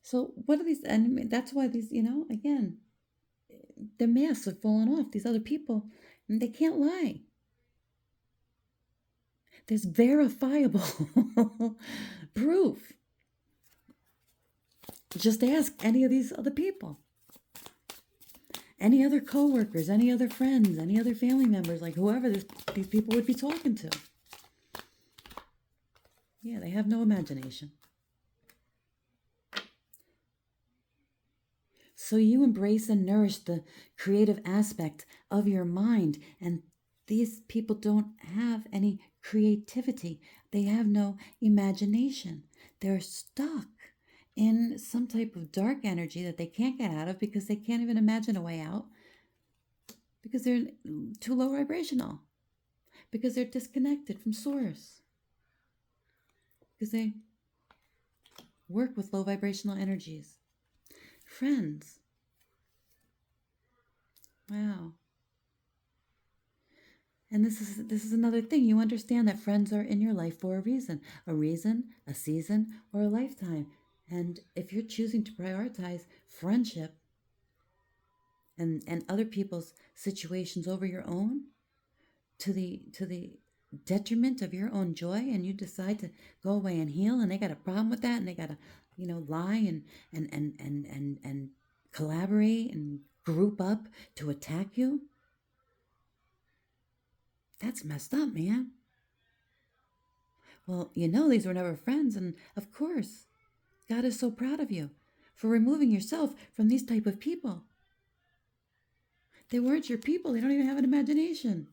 So what are these? And that's why these, again, their masks have fallen off. These other people, and they can't lie. There's verifiable proof. Just ask any of these other people. Any other coworkers, any other friends, any other family members, like whoever these people would be talking to. Yeah, they have no imagination. So you embrace and nourish the creative aspect of your mind, and these people don't have any creativity. They have no imagination. They're stuck in some type of dark energy that they can't get out of because they can't even imagine a way out, because they're too low vibrational, because they're disconnected from source, because they work with low vibrational energies. Friends. Wow. And this is another thing. You understand that friends are in your life for a reason, a season, or a lifetime. And if you're choosing to prioritize friendship and other people's situations over your own, to the detriment of your own joy, and you decide to go away and heal, and they got a problem with that, and they got to lie and collaborate and group up to attack you, that's messed up, man. Well, these were never friends, and of course God is so proud of you for removing yourself from these type of people. They weren't your people. They don't even have an imagination.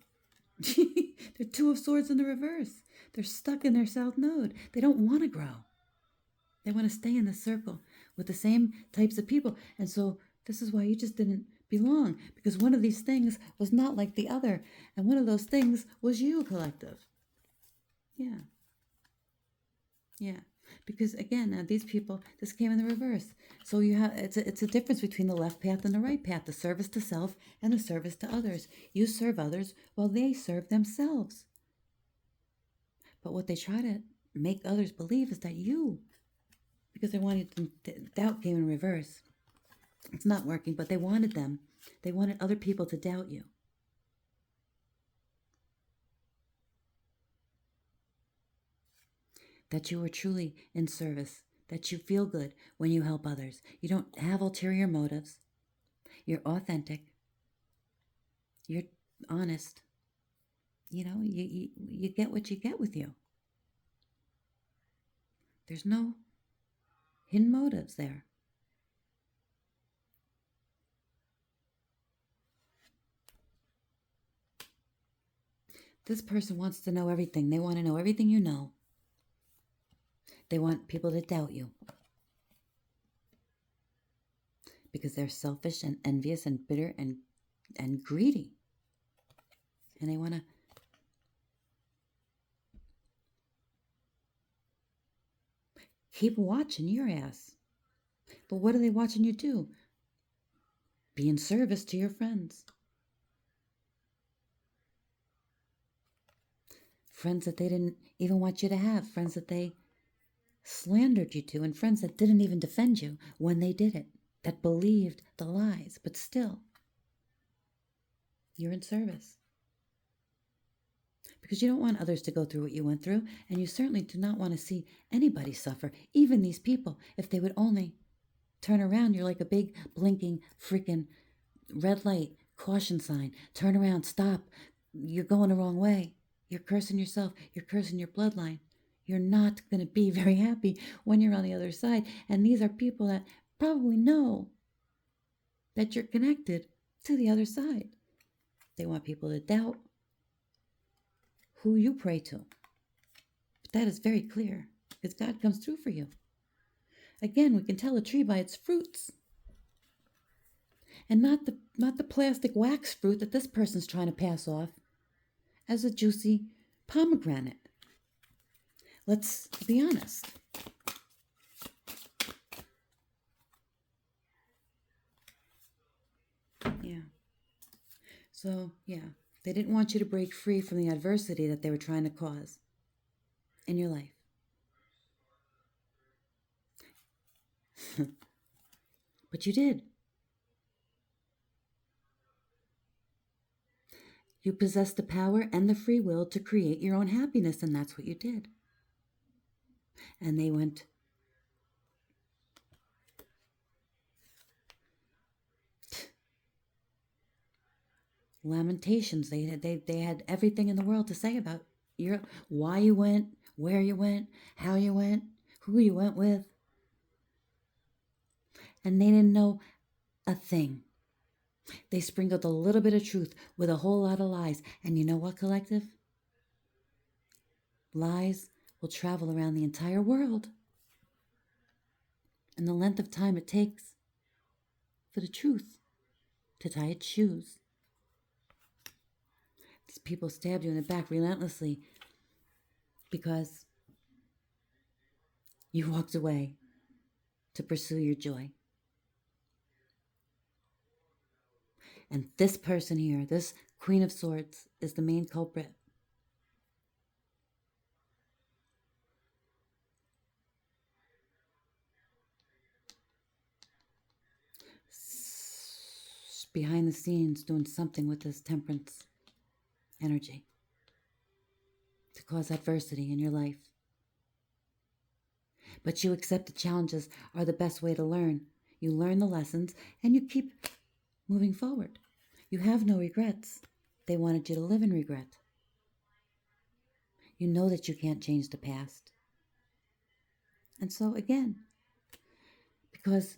They're two of swords in the reverse. They're stuck in their south node. They don't want to grow. They want to stay in the circle with the same types of people. And so this is why you just didn't belong, because one of these things was not like the other. And one of those things was you, collective. Yeah. Yeah, because again, these people, this came in the reverse. So you have it's a difference between the left path and the right path, the service to self and the service to others. You serve others while they serve themselves. But what they try to make others believe is that because they wanted them, doubt came in reverse. It's not working, but they wanted them. They wanted other people to doubt you. That you are truly in service, that you feel good when you help others. You don't have ulterior motives. You're authentic. You're honest. You get what you get with you. There's no hidden motives there. This person wants to know everything. They want to know everything you know. They want people to doubt you because they're selfish and envious and bitter and greedy. And they want to keep watching your ass. But what are they watching you do? Be in service to your friends. Friends that they didn't even want you to have. Friends that they slandered you to. And friends that didn't even defend you when they did it. That believed the lies. But still, you're in service. Because you don't want others to go through what you went through. And you certainly do not want to see anybody suffer. Even these people. If they would only turn around, you're like a big blinking freaking red light, caution sign. Turn around, stop. You're going the wrong way. You're cursing yourself. You're cursing your bloodline. You're not going to be very happy when you're on the other side. And these are people that probably know that you're connected to the other side. They want people to doubt who you pray to. But that is very clear because God comes through for you. Again, we can tell a tree by its fruits. And not the plastic wax fruit that this person's trying to pass off as a juicy pomegranate. Let's be honest. Yeah. So, yeah, they didn't want you to break free from the adversity that they were trying to cause in your life. But you did. You possess the power and the free will to create your own happiness, and that's what you did. And they went, lamentations. They had everything in the world to say about why you went, where you went, how you went, who you went with. And they didn't know a thing. They sprinkled a little bit of truth with a whole lot of lies. And you know what, collective? Lies will travel around the entire world. And the length of time it takes for the truth to tie its shoes. These people stabbed you in the back relentlessly because you walked away to pursue your joy. And this person here, this Queen of Swords, is the main culprit. Behind the scenes doing something with this temperance energy to cause adversity in your life. But you accept the challenges are the best way to learn. You learn the lessons and you keep moving forward. You have no regrets. They wanted you to live in regret. You know that you can't change the past. And so again, because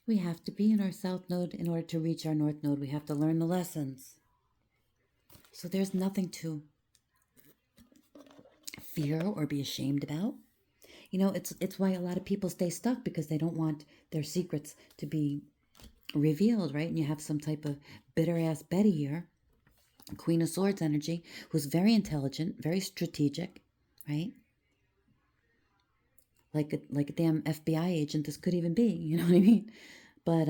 we have to be in our south node in order to reach our north node, we have to learn the lessons. So there's nothing to fear or be ashamed about. You know, it's why a lot of people stay stuck because they don't want their secrets to be revealed, right? And you have some type of bitter ass Betty here, Queen of Swords energy, who's very intelligent, very strategic, right? like a damn FBI agent this could even be, you know what I mean? But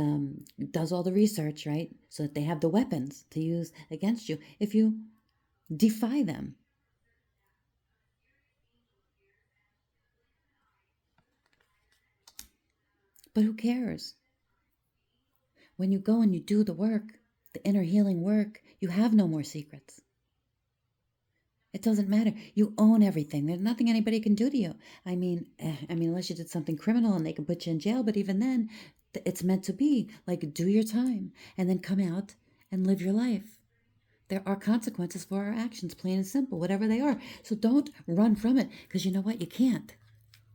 does all the research, right? So that they have the weapons to use against you if you defy them. But who cares? When you go and you do the work, the inner healing work, you have no more secrets. It doesn't matter. You own everything. There's nothing anybody can do to you. I mean, unless you did something criminal and they can put you in jail. But even then, it's meant to be like do your time and then come out and live your life. There are consequences for our actions, plain and simple, whatever they are. So don't run from it, because you know what? You can't.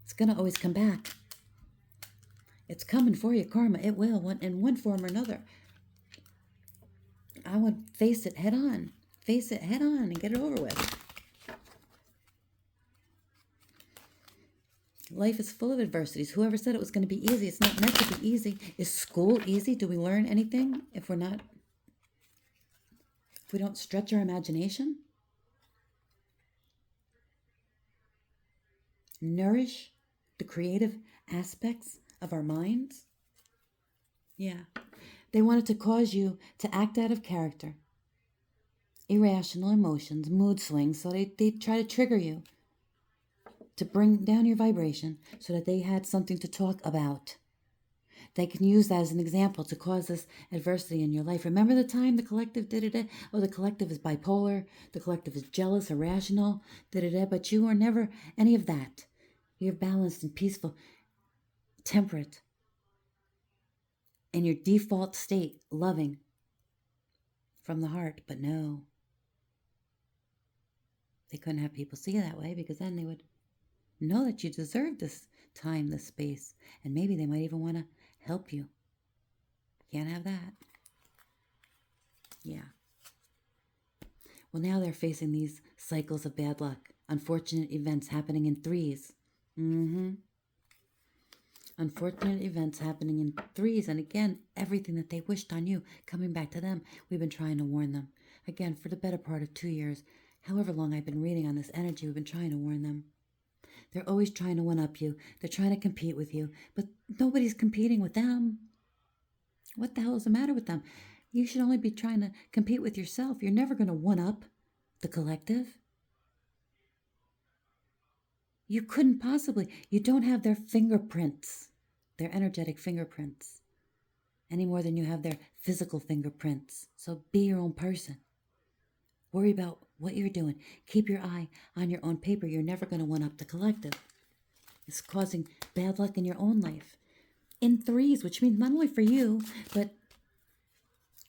It's gonna always come back. It's coming for you, karma. It will, in one form or another. I would face it head on. Face it head on and get it over with. Life is full of adversities. Whoever said it was going to be easy, it's not meant to be easy. Is school easy? Do we learn anything if we don't stretch our imagination? Nourish the creative aspects of our minds? Yeah. They wanted to cause you to act out of character, irrational emotions, mood swings, so they try to trigger you, to bring down your vibration so that they had something to talk about. They can use that as an example to cause this adversity in your life. Remember the time the collective did it? Oh, the collective is bipolar. The collective is jealous, irrational, but you are never any of that. You're balanced and peaceful, temperate, in your default state, loving from the heart. But no, they couldn't have people see you that way, because then they would know that you deserve this time, this space, and maybe they might even want to help you. Can't have that. Yeah. Well, now they're facing these cycles of bad luck, unfortunate events happening in threes. Unfortunate events happening in threes, and again, everything that they wished on you coming back to them. We've been trying to warn them. Again, for the better part of 2 years, however long I've been reading on this energy, we've been trying to warn them. They're always trying to one-up you. They're trying to compete with you, but nobody's competing with them. What the hell is the matter with them? You should only be trying to compete with yourself. You're never going to one-up the collective. You couldn't possibly. You don't have their fingerprints, their energetic fingerprints, any more than you have their physical fingerprints. So be your own person. Worry about what you're doing. Keep your eye on your own paper. You're never going to one-up the collective. It's causing bad luck in your own life. In threes, which means not only for you, but,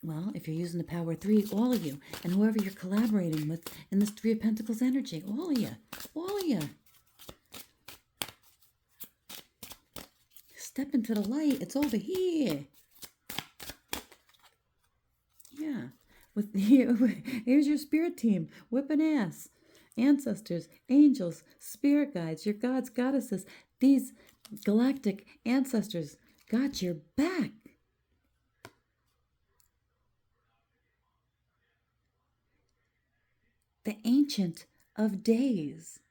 well, if you're using the power of 3, all of you, and whoever you're collaborating with in this 3 of Pentacles energy, all of you. Step into the light. It's over here. Yeah. Here's your spirit team, whipping ass. Ancestors, angels, spirit guides, your gods, goddesses. These galactic ancestors got your back. The Ancient of Days.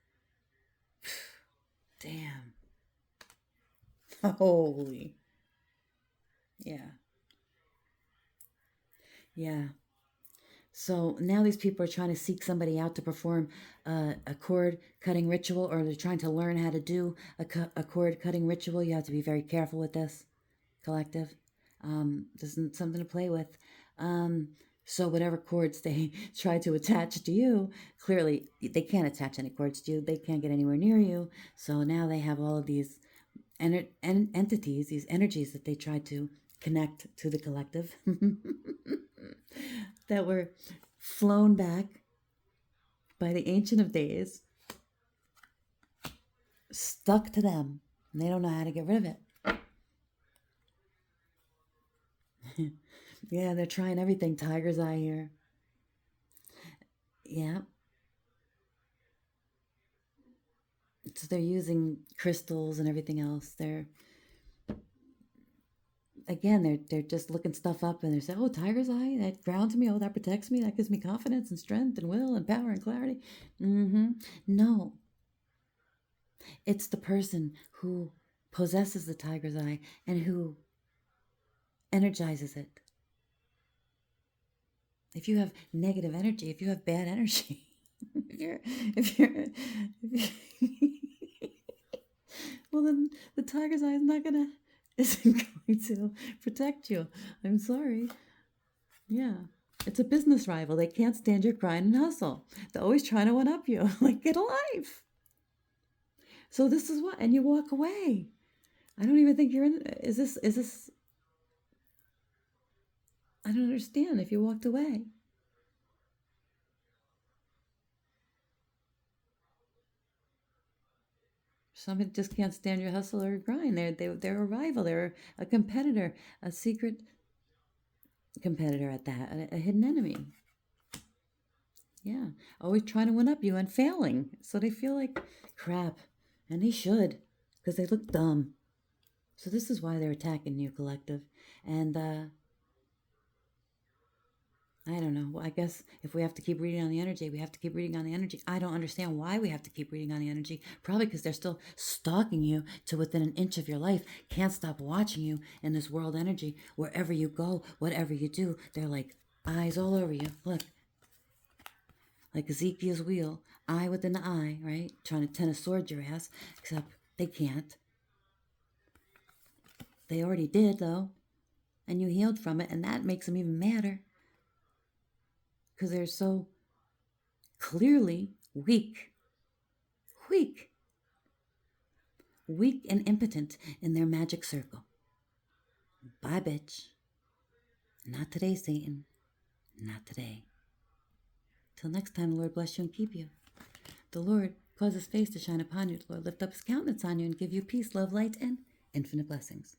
Damn. Holy. Yeah. Yeah. So now these people are trying to seek somebody out to perform a cord cutting ritual, or they're trying to learn how to do a cord cutting ritual. You have to be very careful with this, collective. This isn't something to play with. So whatever cords they try to attach to you, clearly they can't attach any cords to you. They can't get anywhere near you. So now they have all of these entities, these energies that they try to connect to the collective that were flown back by the Ancient of Days, stuck to them, and they don't know how to get rid of it. Yeah, they're trying everything. Tiger's eye here. Yeah. So they're using crystals and everything else. They're just looking stuff up, and they're saying, oh, tiger's eye, that grounds me. Oh, that protects me. That gives me confidence and strength and will and power and clarity. No. It's the person who possesses the tiger's eye and who energizes it. If you have negative energy, if you have bad energy, if you're, if you well, then the tiger's eye isn't going to protect you. I'm sorry. Yeah. It's a business rival. They can't stand your grind and hustle. They're always trying to one up you. Like, get a life. So this is what, and you walk away. I don't even think you're in. Is this, I don't understand if you walked away. Somebody just can't stand your hustle or grind. They're a rival. They're a competitor, a secret competitor at that, a hidden enemy. Yeah, always trying to one up you and failing. So they feel like crap, and they should, because they look dumb. So this is why they're attacking you, collective. And I don't know. I guess if we have to keep reading on the energy, we have to keep reading on the energy. I don't understand why we have to keep reading on the energy. Probably because they're still stalking you to within an inch of your life. Can't stop watching you in this world energy. Wherever you go, whatever you do, they're like eyes all over you. Look, like Ezekiel's wheel, eye within the eye, right? Trying to tennis sword your ass, except they can't. They already did, though, and you healed from it, and that makes them even madder. Because they're so clearly weak. Weak. Weak and impotent in their magic circle. Bye, bitch. Not today, Satan. Not today. Till next time, the Lord bless you and keep you. The Lord cause his face to shine upon you. The Lord lift up his countenance on you and give you peace, love, light, and infinite blessings.